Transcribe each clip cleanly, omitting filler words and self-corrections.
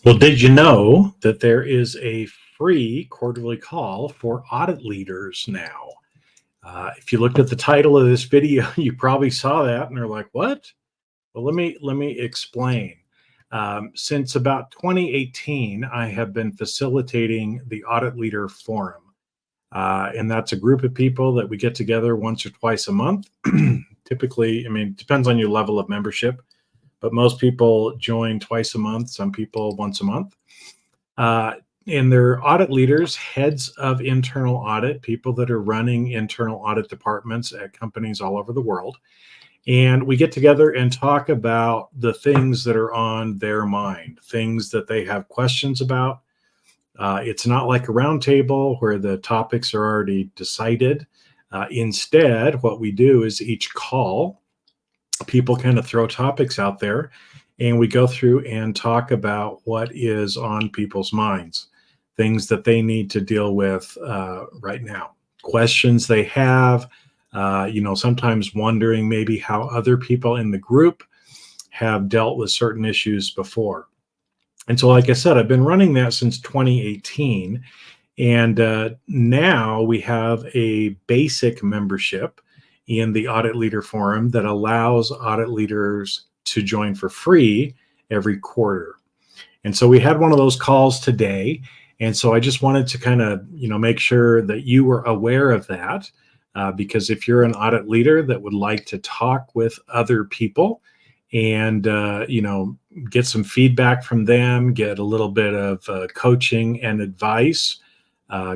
Well, did you know that there is a free quarterly call for audit leaders now? If you looked at the title of this video, you probably saw that and are like, "What?" Well, let me explain. Since about 2018, I have been facilitating the Audit Leader Forum, and that's a group of people that we get together once or twice a month. Typically, I mean, it depends on your level of membership, but most people join twice a month. Some people once a month. Uh, and they're audit leaders, heads of internal audit, people that are running internal audit departments at companies all over the world. And we get together and talk about the things that are on their mind, things that they have questions about. It's not like a roundtable where the topics are already decided. Instead, what we do is each call, people kind of throw topics out there, and we go through and talk about what is on people's minds, things that they need to deal with right now, questions they have, sometimes wondering maybe how other people in the group have dealt with certain issues before. And so, like I said, I've been running that since 2018. And now we have a basic membership in the Audit Leader Forum that allows audit leaders to join for free every quarter. And so we had one of those calls today. And so I just wanted to kind of, make sure that you were aware of that, because if you're an audit leader that would like to talk with other people and, get some feedback from them, get a little bit of coaching and advice,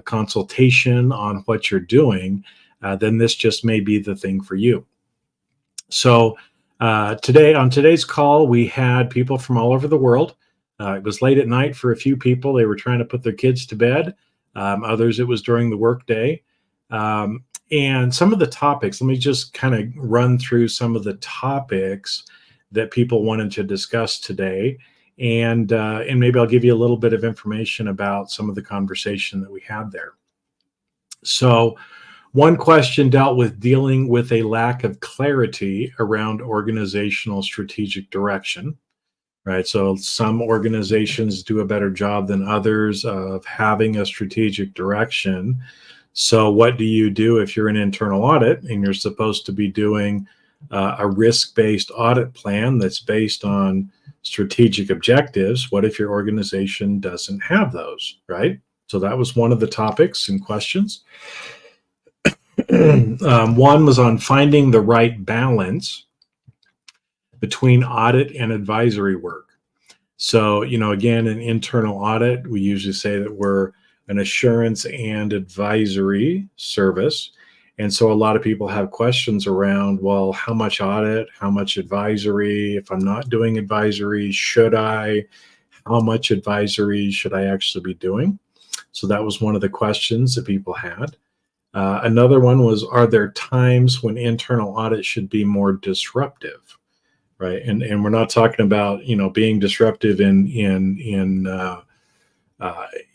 consultation on what you're doing, then this just may be the thing for you. So today, on today's call, we had people from all over the world. It was late at night for a few people. They were trying to put their kids to bed. Others, it was during the workday. And some of the topics, let me just kind of run through some of the topics that people wanted to discuss today. And maybe I'll give you a little bit of information about some of the conversation that we had there. So one question dealt with dealing with a lack of clarity around organizational strategic direction, right? So some organizations do a better job than others of having a strategic direction. So what do you do if you're an internal audit and you're supposed to be doing a risk-based audit plan that's based on strategic objectives? What if your organization doesn't have those, right? So that was one of the topics and questions. One was on finding the right balance between audit and advisory work. So, again, in internal audit, we usually say that we're an assurance and advisory service. And so a lot of people have questions around, well, how much audit, how much advisory? If I'm not doing advisory, should I? How much advisory should I actually be doing? So that was one of the questions that people had. Another one was, are there times when internal audit should be more disruptive, right? And we're not talking about, being disruptive in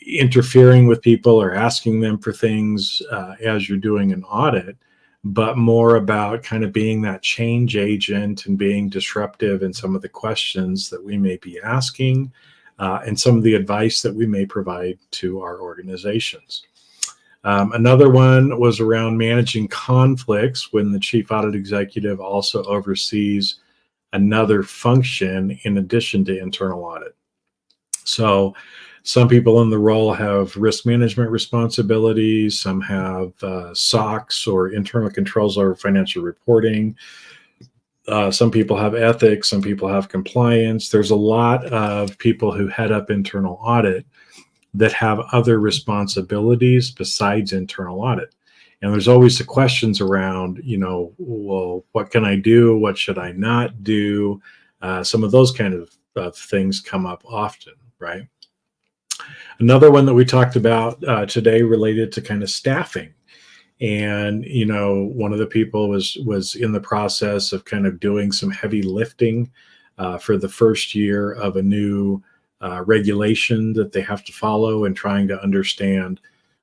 interfering with people or asking them for things as you're doing an audit, but more about kind of being that change agent and being disruptive in some of the questions that we may be asking and some of the advice that we may provide to our organizations. Another one was around managing conflicts when the chief audit executive also oversees another function in addition to internal audit. So some people in the role have risk management responsibilities. Some have SOX or internal controls over financial reporting. Some people have ethics. Some people have compliance. There's a lot of people who head up internal audit that have other responsibilities besides internal audit. And there's always the questions around, well, what can I do? What should I not do? Some of those kind of things come up often, right? Another one that we talked about today related to kind of staffing. And, one of the people was in the process of kind of doing some heavy lifting for the first year of a new regulation that they have to follow, and trying to understand,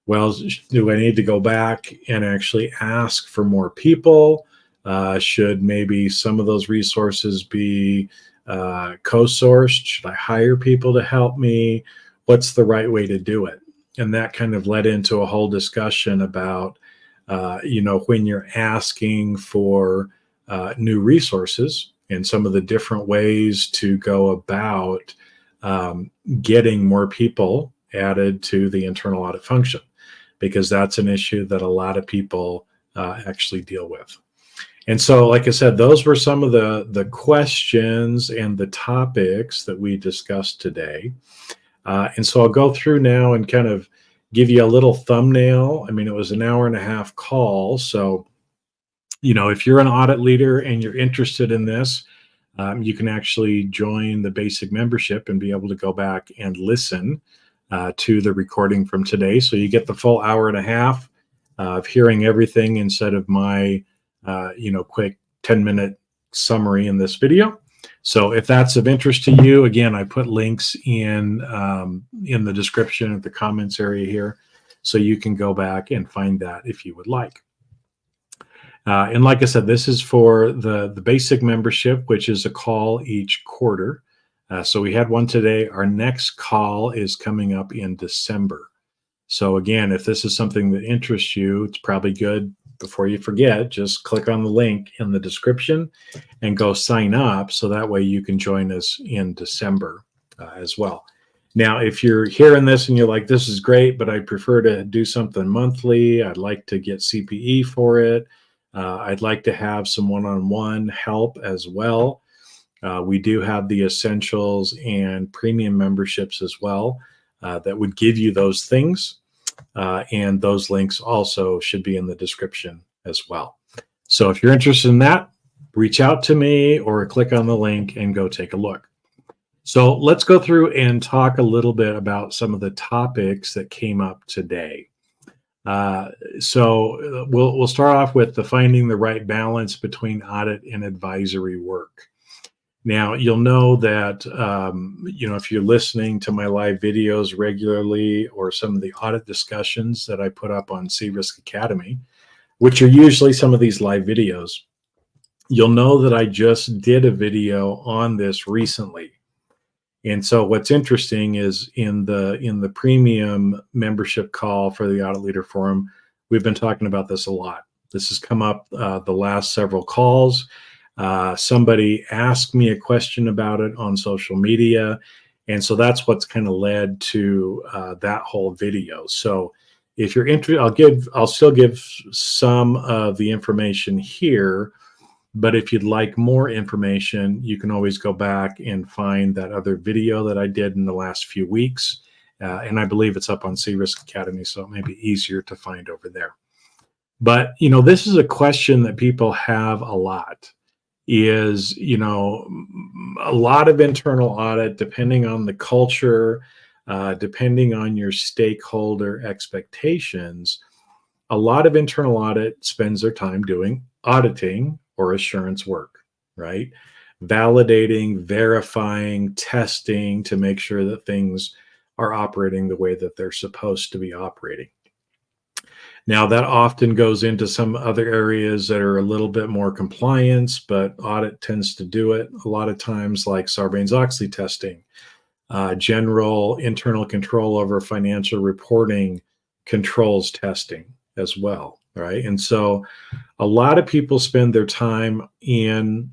well, do I need to go back and actually ask for more people? Should maybe some of those resources be co-sourced? Should I hire people to help me? What's the right way to do it? And that kind of led into a whole discussion about, when you're asking for new resources and some of the different ways to go about getting more people added to the internal audit function, because that's an issue that a lot of people actually deal with. And so, like I said, those were some of the questions and the topics that we discussed today. And so I'll go through now and kind of give you a little thumbnail. I mean, it was an 1.5-hour call. So, if you're an audit leader and you're interested in this, you can actually join the basic membership and be able to go back and listen to the recording from today. So you get the full 1.5 hours of hearing everything instead of my quick 10-minute summary in this video. So if that's of interest to you, again, I put links in the description of the comments area here, so you can go back and find that if you would like. And like I said, this is for the basic membership, which is a call each quarter. So we had one today. Our next call is coming up in December. So again, if this is something that interests you, it's probably good, before you forget, just click on the link in the description and go sign up, so that way you can join us in December as well. Now, if you're hearing this and you're like, this is great, but I prefer to do something monthly, I'd like to get CPE for it, I'd like to have some one-on-one help as well. We do have the essentials and premium memberships as well that would give you those things. And those links also should be in the description as well. So if you're interested in that, reach out to me or click on the link and go take a look. So let's go through and talk a little bit about some of the topics that came up today. So we'll start off with finding the right balance between audit and advisory work. Now, you'll know that, if you're listening to my live videos regularly, or some of the audit discussions that I put up on CRisk Academy, which are usually some of these live videos, you'll know that I just did a video on this recently. And so what's interesting is in the premium membership call for the Audit Leader Forum, we've been talking about this a lot. This has come up the last several calls. Somebody asked me a question about it on social media, and so that's what's kind of led to that whole video. So if you're interested, I'll still give some of the information here, but if you'd like more information, you can always go back and find that other video that I did in the last few weeks, and I believe it's up on CRisk Academy, so it may be easier to find over there. But this is a question that people have a lot. Is a lot of internal audit, depending on the culture, depending on your stakeholder expectations, a lot of internal audit spends their time doing auditing or assurance work, right? Validating, verifying, testing to make sure that things are operating the way that they're supposed to be operating. Now, that often goes into some other areas that are a little bit more compliance, but audit tends to do it a lot of times, like Sarbanes-Oxley testing, general internal control over financial reporting controls testing as well, right? And so a lot of people spend their time in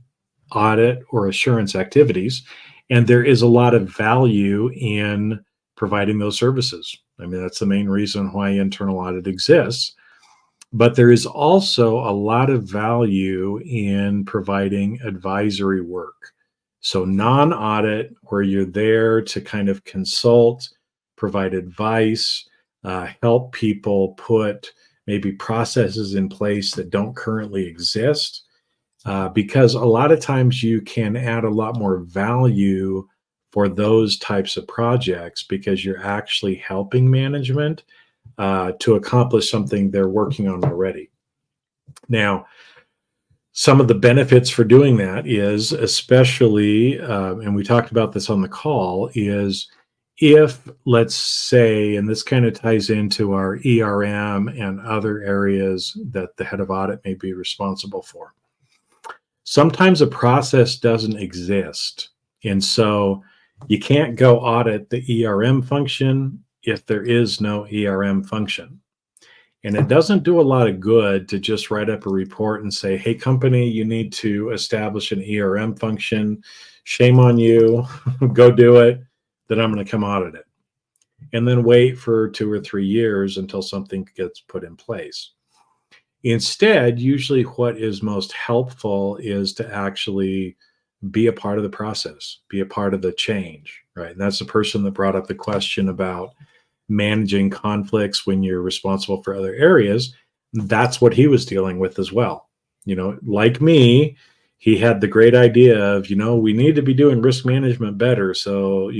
audit or assurance activities, and there is a lot of value in providing those services. I mean, that's the main reason why internal audit exists. But there is also a lot of value in providing advisory work. So non-audit, where you're there to kind of consult, provide advice, help people put maybe processes in place that don't currently exist. Because a lot of times you can add a lot more value for those types of projects because you're actually helping management to accomplish something they're working on already. Now, some of the benefits for doing that is, especially, and we talked about this on the call, is if, let's say, and this kind of ties into our ERM and other areas that the head of audit may be responsible for. Sometimes a process doesn't exist And so you can't go audit the ERM function if there is no ERM function. And it doesn't do a lot of good to just write up a report and say, hey, company, you need to establish an ERM function. Shame on you. Go do it. Then I'm going to come audit it. And then wait for 2 or 3 years until something gets put in place. Instead, usually what is most helpful is to actually be a part of the process, be a part of the change, right? And that's the person that brought up the question about managing conflicts when you're responsible for other areas. That's what he was dealing with as well. Like me, he had the great idea of, we need to be doing risk management better. So,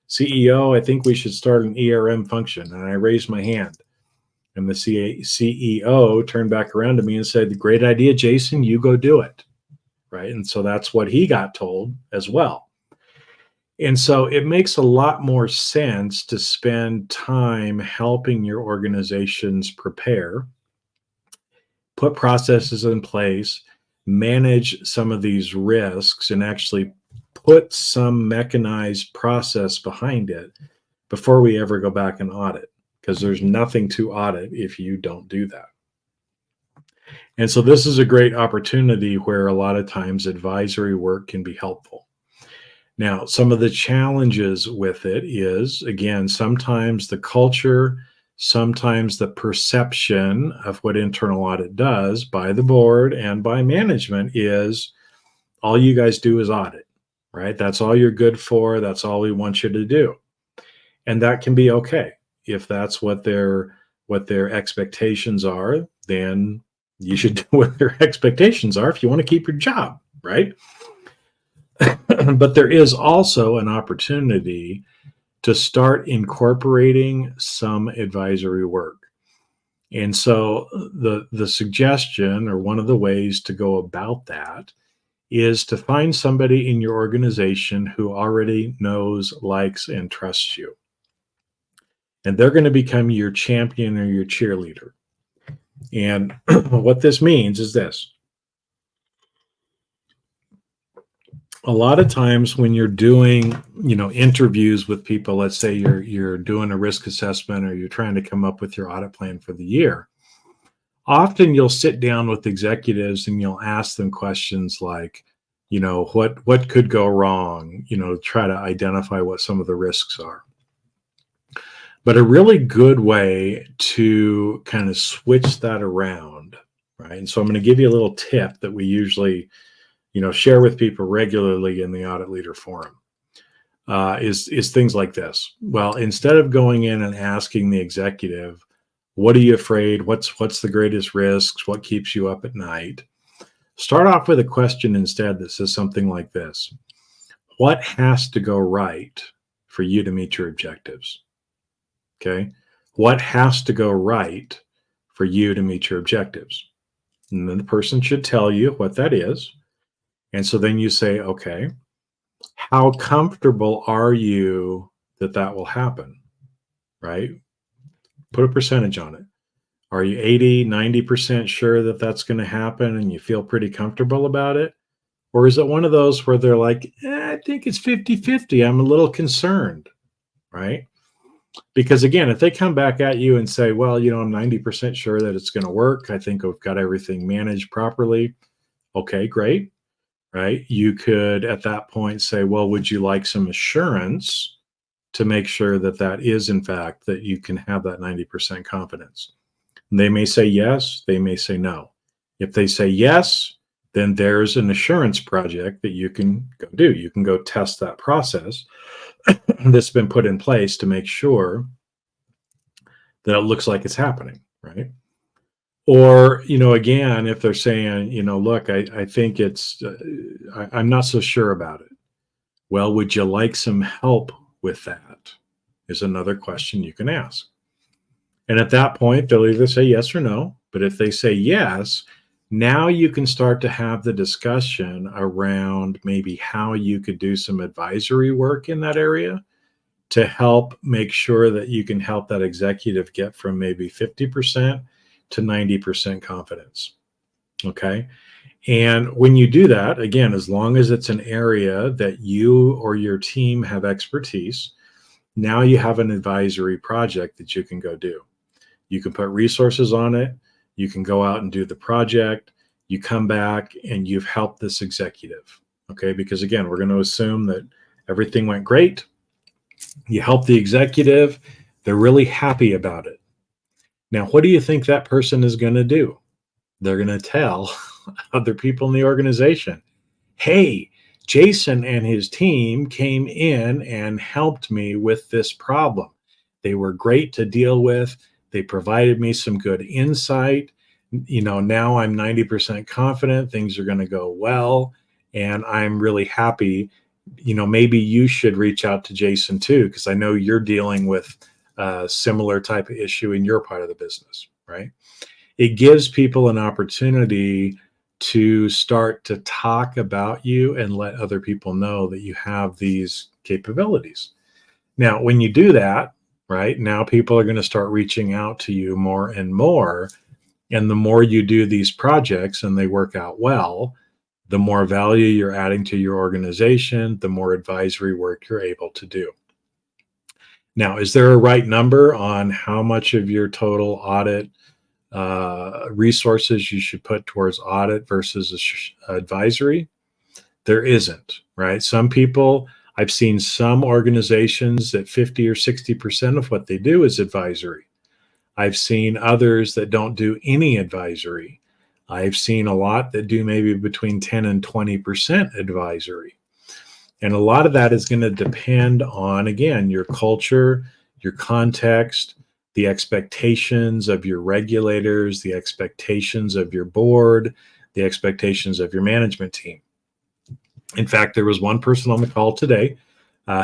CEO, I think we should start an ERM function. And I raised my hand. And the CEO turned back around to me and said, great idea, Jason, you go do it. Right. And so that's what he got told as well. And so it makes a lot more sense to spend time helping your organizations prepare, put processes in place, manage some of these risks, and actually put some mechanized process behind it before we ever go back and audit, because there's nothing to audit if you don't do that. And so this is a great opportunity where a lot of times advisory work can be helpful. Now, some of the challenges with it is, again, sometimes the culture, sometimes the perception of what internal audit does by the board and by management is all you guys do is audit, right? That's all you're good for. That's all we want you to do. And that can be okay. If that's what their expectations are, then you should do what their expectations are if you want to keep your job, right? But there is also an opportunity to start incorporating some advisory work. And so the suggestion, or one of the ways to go about that, is to find somebody in your organization who already knows, likes, and trusts you. And they're going to become your champion or your cheerleader. And what this means is this. A lot of times when you're doing, interviews with people, let's say you're doing a risk assessment or you're trying to come up with your audit plan for the year, often you'll sit down with executives and you'll ask them questions like, what could go wrong, try to identify what some of the risks are. But a really good way to kind of switch that around, right? And so I'm going to give you a little tip that we usually share with people regularly in the Audit Leader Forum, is things like this. Well, instead of going in and asking the executive, what are you afraid? What's the greatest risks? What keeps you up at night? Start off with a question instead that says something like this. What has to go right for you to meet your objectives? Okay. What has to go right for you to meet your objectives? And then the person should tell you what that is. And so then you say, okay, how comfortable are you that will happen, right? Put a percentage on it. Are you 80, 90% sure that that's going to happen and you feel pretty comfortable about it? Or is it one of those where they're like, I think it's 50-50. I'm a little concerned, right? Because again, if they come back at you and say, well, I'm 90% sure that it's going to work. I think I've got everything managed properly. Okay, great. Right? You could at that point say, well, would you like some assurance to make sure that is in fact that you can have that 90% confidence? And they may say yes, they may say no. If they say yes, then there's an assurance project that you can go do. You can go test that process that's been put in place to make sure that it looks like it's happening, right? Or, again, if they're saying, look, I think I'm not so sure about it. Well, would you like some help with that? Is another question you can ask. And at that point, they'll either say yes or no. But if they say yes, now you can start to have the discussion around maybe how you could do some advisory work in that area to help make sure that you can help that executive get from maybe 50% to 90% confidence. Okay. And when you do that, again, as long as it's an area that you or your team have expertise, now you have an advisory project that you can go do. You can put resources on it. You can go out and do the project. You come back and you've helped this executive. Okay. Because again, we're going to assume that everything went great. You help the executive. They're really happy about it. Now, what do you think that person is going to do? They're going to tell other people in the organization, hey, Jason and his team came in and helped me with this problem. They were great to deal with. They provided me some good insight. Now I'm 90% confident things are going to go well, and I'm really happy. Maybe you should reach out to Jason too, because I know you're dealing with a similar type of issue in your part of the business, right? It gives people an opportunity to start to talk about you and let other people know that you have these capabilities. Now, when you do that, right, now people are going to start reaching out to you more and more. And the more you do these projects and they work out well, the more value you're adding to your organization, the more advisory work you're able to do. Now, is there a right number on how much of your total audit resources you should put towards audit versus advisory? There isn't, right? Some people, I've seen some organizations that 50 or 60% of what they do is advisory. I've seen others that don't do any advisory. I've seen a lot that do maybe between 10 and 20% advisory. And a lot of that is going to depend on, again, your culture, your context, the expectations of your regulators, the expectations of your board, the expectations of your management team. In fact, there was one person on the call today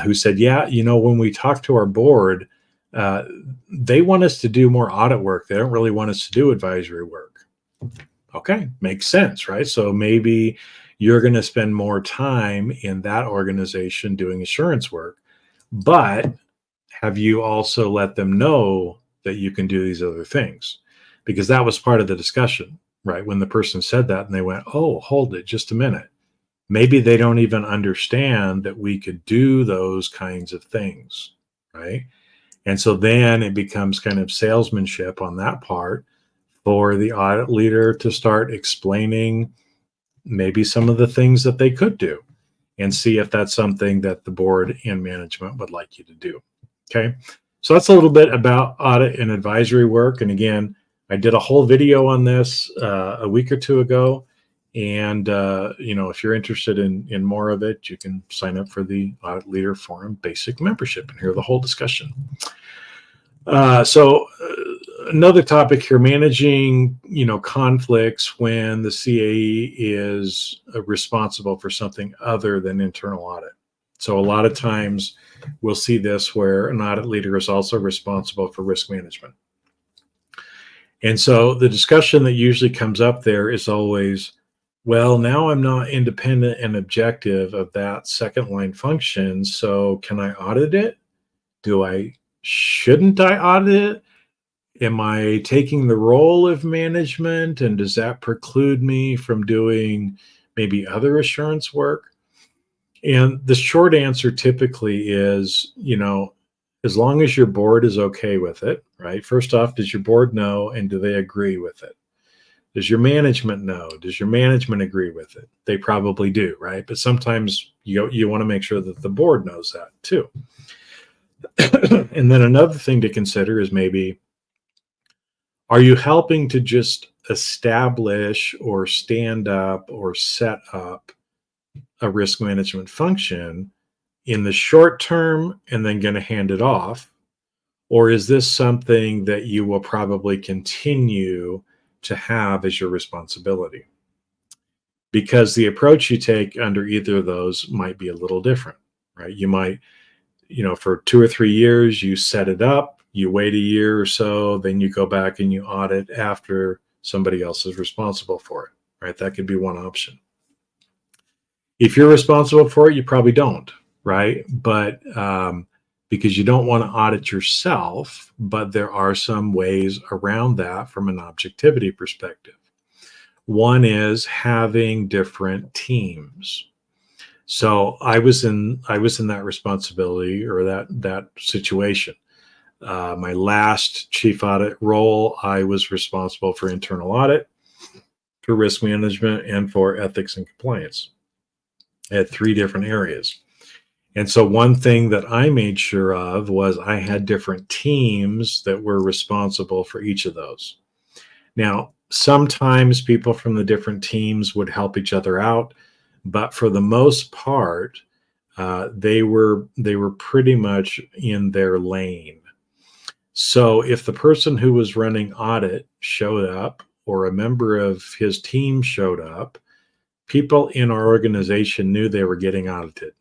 who said, yeah, when we talk to our board, they want us to do more audit work. They don't really want us to do advisory work. Okay, makes sense, right? So maybe you're going to spend more time in that organization doing assurance work, but have you also let them know that you can do these other things? Because that was part of the discussion, right? When the person said that and they went, oh, hold it just a minute. Maybe they don't even understand that we could do those kinds of things, right? And so then it becomes kind of salesmanship on that part for the audit leader to start explaining maybe some of the things that they could do and see if that's something that the board and management would like you to do. Okay. So that's a little bit about audit and advisory work. And again, I did a whole video on this a week or two ago. And, if you're interested in more of it, you can sign up for the Audit Leader Forum Basic Membership and hear the whole discussion. So another topic here, managing, conflicts when the CAE is responsible for something other than internal audit. So a lot of times we'll see this where an audit leader is also responsible for risk management. And so the discussion that usually comes up there is always, well, now I'm not independent and objective of that second line function. So can I audit it? Shouldn't I audit it? Am I taking the role of management? And does that preclude me from doing maybe other assurance work? And the short answer typically is, as long as your board is okay with it, right? First off, does your board know and do they agree with it? Does your management know? Does your management agree with it? They probably do, right? But sometimes you want to make sure that the board knows that too. And then another thing to consider is maybe, are you helping to just establish or stand up or set up a risk management function in the short term and then going to hand it off? Or is this something that you will probably continue to have as your responsibility? Because the approach you take under either of those might be a little different, right? You might, for 2 or 3 years, you set it up, you wait a year or so, then you go back and you audit after somebody else is responsible for it, right? That could be one option. If you're responsible for it, you probably don't, right? But because you don't want to audit yourself, but there are some ways around that from an objectivity perspective. One is having different teams. So I was in that responsibility, or that situation. My last chief audit role, I was responsible for internal audit, for risk management, and for ethics and compliance at 3 different areas. And so one thing that I made sure of was I had different teams that were responsible for each of those. Now, sometimes people from the different teams would help each other out, but for the most part, they were pretty much in their lane. So if the person who was running audit showed up, or a member of his team showed up, people in our organization knew they were getting audited,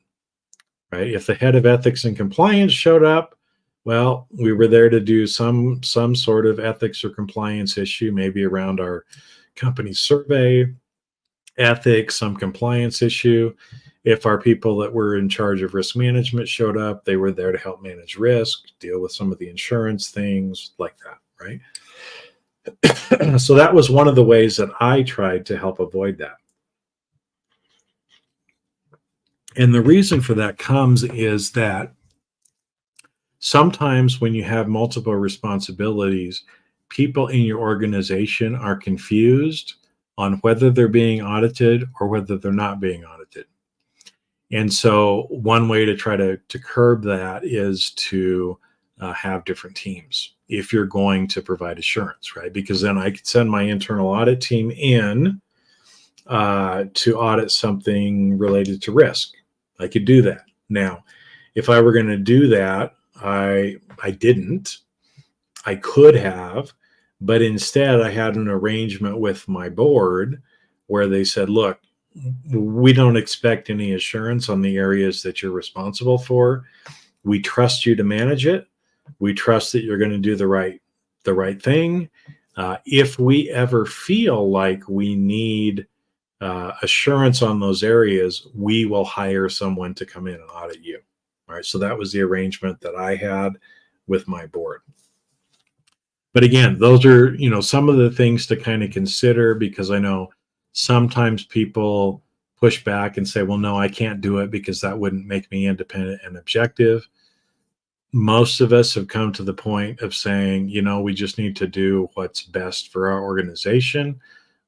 right? If the head of ethics and compliance showed up, well, we were there to do some sort of ethics or compliance issue, maybe around our company survey, ethics, some compliance issue. If our people that were in charge of risk management showed up, they were there to help manage risk, deal with some of the insurance things like that, right? So that was one of the ways that I tried to help avoid that. And the reason for that comes is that sometimes when you have multiple responsibilities, people in your organization are confused on whether they're being audited or whether they're not being audited. And so one way to try to curb that is to have different teams if you're going to provide assurance, right? Because then I could send my internal audit team in to audit something related to risk. I could do that. Now, if I were going to do that, I didn't. I could have, but instead I had an arrangement with my board where they said, look, we don't expect any assurance on the areas that you're responsible for. We trust you to manage it. We trust that you're going to do the right thing. If we ever feel like we need assurance on those areas, we will hire someone to come in and audit you. All right. So that was the arrangement that I had with my board. But again, those are, some of the things to kind of consider, because I know sometimes people push back and say, well, no, I can't do it because that wouldn't make me independent and objective. Most of us have come to the point of saying, we just need to do what's best for our organization.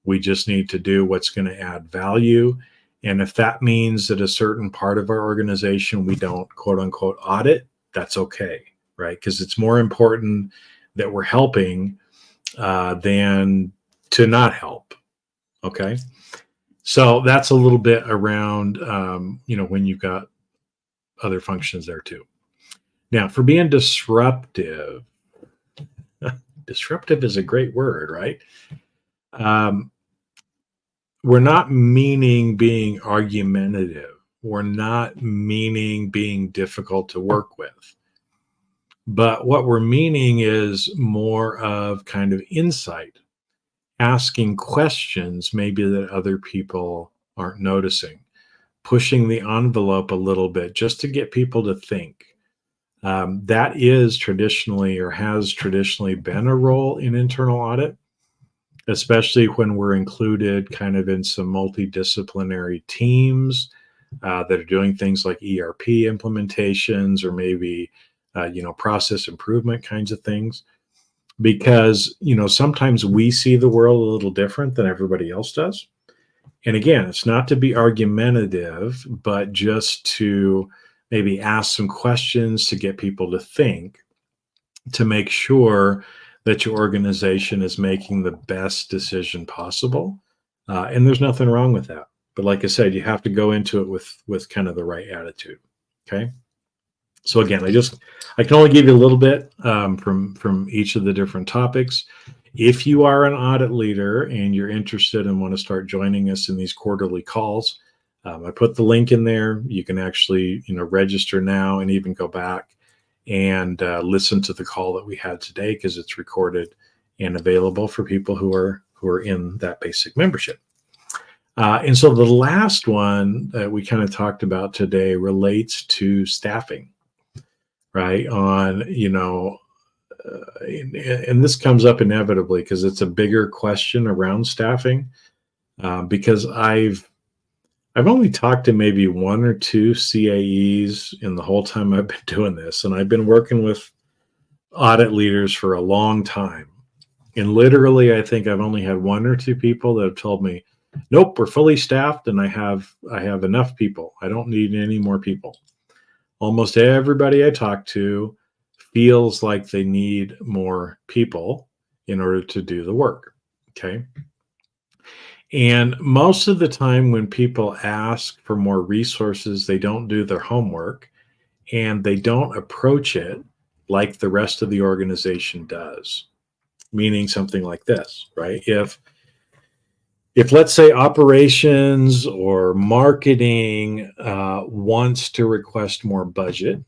We just need to do what's going to add value. And if that means that a certain part of our organization we don't, quote unquote, audit, that's okay, right? Because it's more important that we're helping than to not help. Okay. So that's a little bit around, when you've got other functions there too. Now, for being disruptive, disruptive is a great word, right? We're not meaning being argumentative. We're not meaning being difficult to work with. But what we're meaning is more of kind of insight, asking questions maybe that other people aren't noticing, pushing the envelope a little bit just to get people to think. That is traditionally, or has traditionally been, a role in internal audit, especially when we're included kind of in some multidisciplinary teams that are doing things like ERP implementations, or maybe process improvement kinds of things, because sometimes we see the world a little different than everybody else does. And again, it's not to be argumentative, but just to maybe ask some questions to get people to think, to make sure that your organization is making the best decision possible. And there's nothing wrong with that. But like I said, you have to go into it with kind of the right attitude. Okay. So again, I can only give you a little bit from each of the different topics. If you are an audit leader and you're interested and want to start joining us in these quarterly calls, I put the link in there. You can actually, register now and even go back and listen to the call that we had today, because it's recorded and available for people who are in that basic membership. And so the last one that we kind of talked about today relates to staffing, right? And this comes up inevitably because it's a bigger question around staffing. because I've only talked to maybe one or two CAEs in the whole time I've been doing this, and I've been working with audit leaders for a long time. And literally, I think I've only had one or two people that have told me, "Nope, we're fully staffed, and I have enough people. I don't need any more people." Almost everybody I talk to feels like they need more people in order to do the work. Okay. And most of the time, when people ask for more resources, they don't do their homework and they don't approach it like the rest of the organization does. Meaning something like this, right? If let's say operations or marketing wants to request more budget,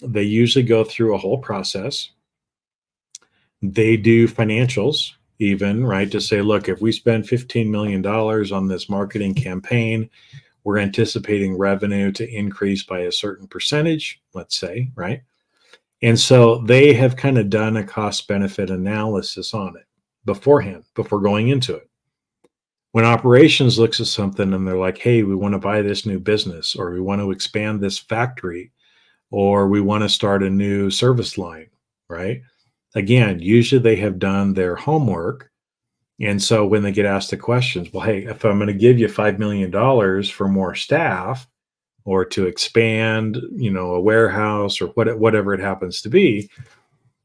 they usually go through a whole process. They do financials, even, right? To say, look, if we spend $15 million on this marketing campaign, we're anticipating revenue to increase by a certain percentage, let's say, right? And so they have kind of done a cost benefit analysis on it beforehand, before going into it. When operations looks at something and they're like, hey, we want to buy this new business, or we want to expand this factory, or we want to start a new service line, right? Again, usually they have done their homework. And so when they get asked the questions, well, hey, if I'm going to give you $5 million for more staff or to expand, a warehouse or whatever it happens to be,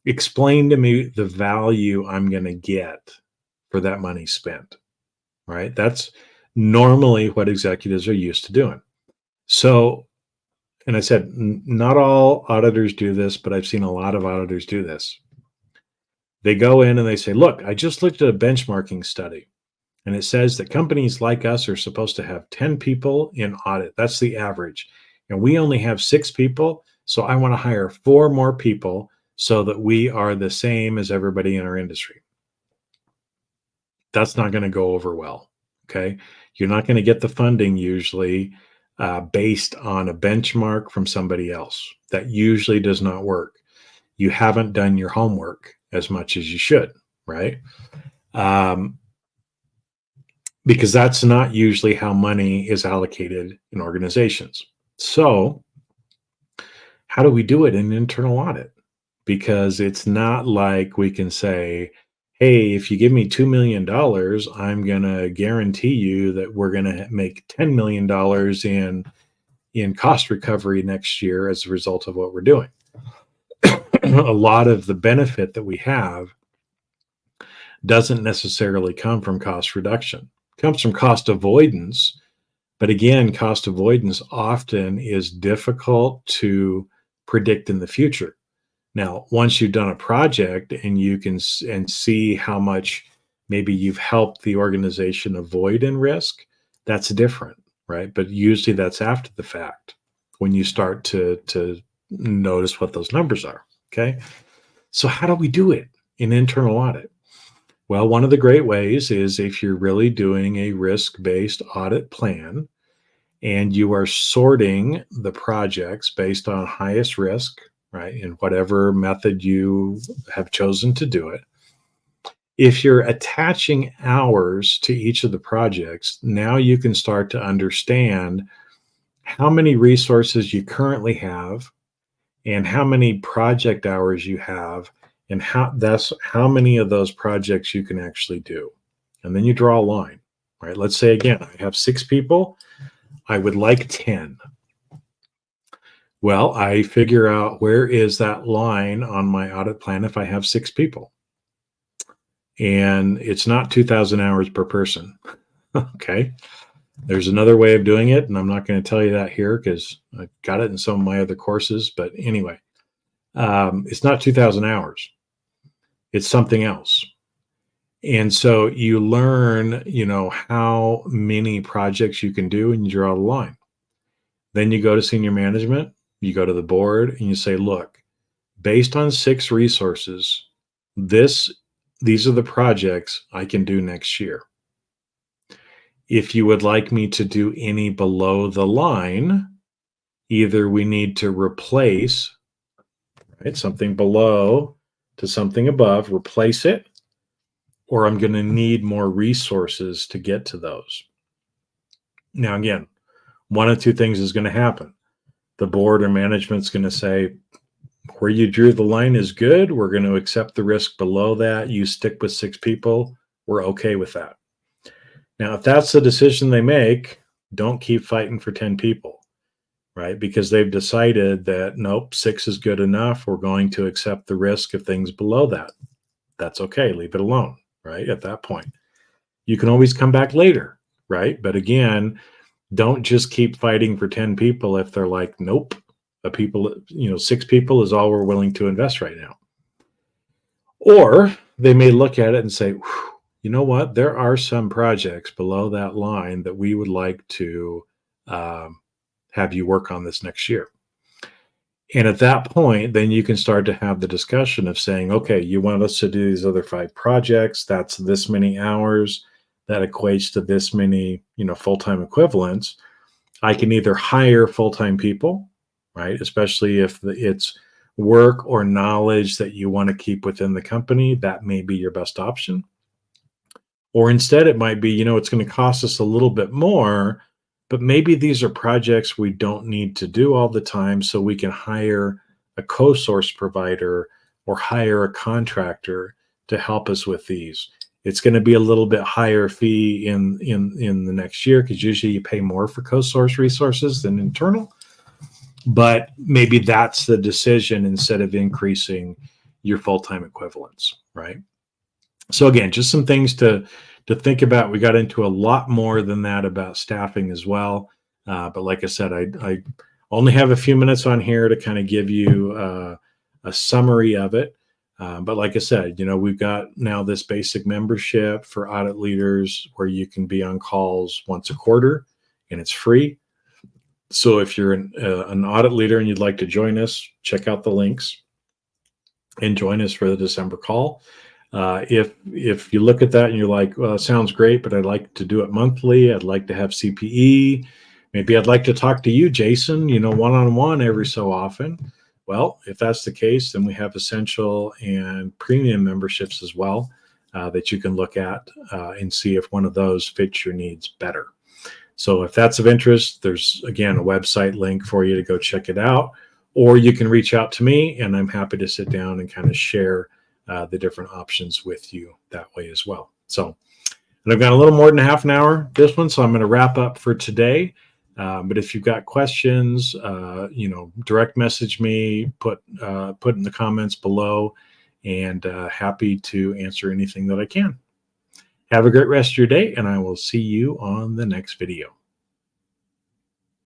explain to me the value I'm going to get for that money spent, right? That's normally what executives are used to doing. So, and I said, not all auditors do this, but I've seen a lot of auditors do this. They go in and they say, look, I just looked at a benchmarking study, and it says that companies like us are supposed to have 10 people in audit. That's the average. And we only have 6 people. So I want to hire 4 more people so that we are the same as everybody in our industry. That's not going to go over well. Okay. You're not going to get the funding usually based on a benchmark from somebody else. That usually does not work. You haven't done your homework as much as you should, right? Because that's not usually how money is allocated in organizations. So how do we do it in internal audit? Because it's not like we can say, hey, if you give me $2 million, I'm going to guarantee you that we're going to make $10 million in cost recovery next year as a result of what we're doing. A lot of the benefit that we have doesn't necessarily come from cost reduction. It comes from cost avoidance. But again, cost avoidance often is difficult to predict in the future. Now, once you've done a project and you can see how much maybe you've helped the organization avoid in risk, that's different, right? But usually that's after the fact when you start to notice what those numbers are, okay? So how do we do it in internal audit? Well, one of the great ways is if you're really doing a risk-based audit plan and you are sorting the projects based on highest risk, right, in whatever method you have chosen to do it. If you're attaching hours to each of the projects, now you can start to understand how many resources you currently have and how many project hours you have and how many of those projects you can actually do. And then you draw a line, right? Let's say, again, I have 6 people. I would like 10. Well, I figure out where is that line on my audit plan if I have 6 people. And it's not 2,000 hours per person. Okay. There's another way of doing it, and I'm not going to tell you that here because I got it in some of my other courses. But anyway, it's not 2,000 hours. It's something else. And so you learn, how many projects you can do and you draw the line. Then you go to senior management, you go to the board and you say, look, based on 6 resources, these are the projects I can do next year. If you would like me to do any below the line, either we need to replace, right, something below to something above, replace it, or I'm going to need more resources to get to those. Now, again, one of two things is going to happen. The board or management's going to say, where you drew the line is good. We're going to accept the risk below that. You stick with 6 people. We're okay with that. Now, if that's the decision they make, don't keep fighting for 10 people, right? Because they've decided that, nope, 6 is good enough. We're going to accept the risk of things below that. That's okay. Leave it alone, right? At that point, you can always come back later, right? But again, don't just keep fighting for 10 people if they're like, nope, 6 people is all we're willing to invest right now. Or they may look at it and say, you know what, there are some projects below that line that we would like to have you work on this next year. And at that point, then you can start to have the discussion of saying, okay, you want us to do these other 5 projects. That's this many hours. That equates to this many, full-time equivalents. I can either hire full-time people, right? Especially if it's work or knowledge that you want to keep within the company, that may be your best option. Or instead, it might be, it's going to cost us a little bit more, but maybe these are projects we don't need to do all the time, so we can hire a co-source provider or hire a contractor to help us with these. It's going to be a little bit higher fee in the next year, because usually you pay more for co-source resources than internal. But maybe that's the decision instead of increasing your full-time equivalents, right? So again, just some things to think about. We got into a lot more than that about staffing as well. But like I said, I only have a few minutes on here to kind of give you a summary of it. But like I said, we've got now this basic membership for audit leaders where you can be on calls once a quarter, and it's free. So if you're an audit leader and you'd like to join us, check out the links and join us for the December call. If you look at that and you're like, well, it sounds great, but I'd like to do it monthly. I'd like to have CPE. Maybe I'd like to talk to you, Jason, one-on-one every so often. Well, if that's the case, then we have essential and premium memberships as well that you can look at and see if one of those fits your needs better. So if that's of interest, there's, again, a website link for you to go check it out, or you can reach out to me and I'm happy to sit down and kind of share the different options with you that way as well. So, and I've got a little more than a half an hour this one, so I'm going to wrap up for today. But if you've got questions, direct message me, put in the comments below, and happy to answer anything that I can. Have a great rest of your day, and I will see you on the next video.